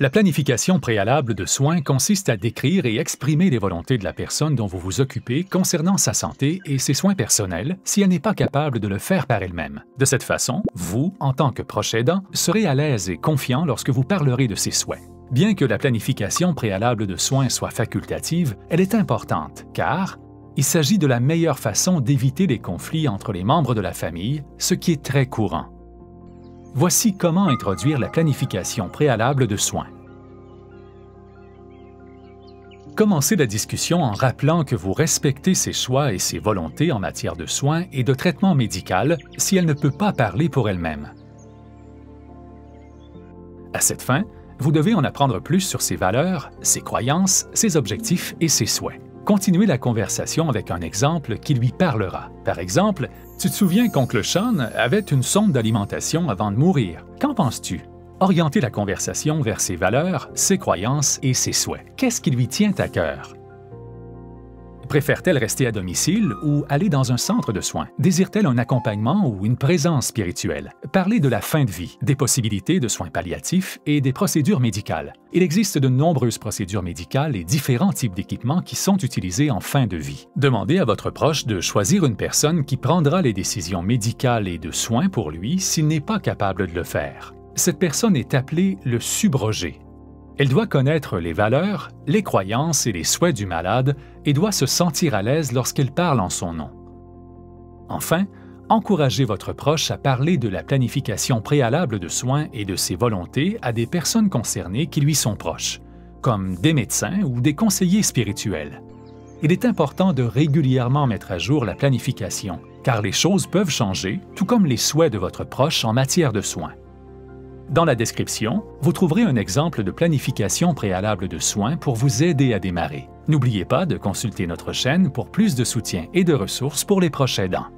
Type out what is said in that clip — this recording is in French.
La planification préalable de soins consiste à décrire et exprimer les volontés de la personne dont vous vous occupez concernant sa santé et ses soins personnels si elle n'est pas capable de le faire par elle-même. De cette façon, vous, en tant que proche aidant, serez à l'aise et confiant lorsque vous parlerez de ses souhaits. Bien que la planification préalable de soins soit facultative, elle est importante car il s'agit de la meilleure façon d'éviter les conflits entre les membres de la famille, ce qui est très courant. Voici comment introduire la planification préalable de soins. Commencez la discussion en rappelant que vous respectez ses choix et ses volontés en matière de soins et de traitement médical si elle ne peut pas parler pour elle-même. À cette fin, vous devez en apprendre plus sur ses valeurs, ses croyances, ses objectifs et ses souhaits. Continuez la conversation avec un exemple qui lui parlera. Par exemple, « Tu te souviens qu'oncle Sean avait une sonde d'alimentation avant de mourir. Qu'en penses-tu? » Orientez la conversation vers ses valeurs, ses croyances et ses souhaits. Qu'est-ce qui lui tient à cœur? Préfère-t-elle rester à domicile ou aller dans un centre de soins? Désire-t-elle un accompagnement ou une présence spirituelle? Parlez de la fin de vie, des possibilités de soins palliatifs et des procédures médicales. Il existe de nombreuses procédures médicales et différents types d'équipements qui sont utilisés en fin de vie. Demandez à votre proche de choisir une personne qui prendra les décisions médicales et de soins pour lui s'il n'est pas capable de le faire. Cette personne est appelée le subrogé. Elle doit connaître les valeurs, les croyances et les souhaits du malade et doit se sentir à l'aise lorsqu'elle parle en son nom. Enfin, encouragez votre proche à parler de la planification préalable de soins et de ses volontés à des personnes concernées qui lui sont proches, comme des médecins ou des conseillers spirituels. Il est important de régulièrement mettre à jour la planification, car les choses peuvent changer, tout comme les souhaits de votre proche en matière de soins. Dans la description, vous trouverez un exemple de planification préalable de soins pour vous aider à démarrer. N'oubliez pas de consulter notre chaîne pour plus de soutien et de ressources pour les proches aidants.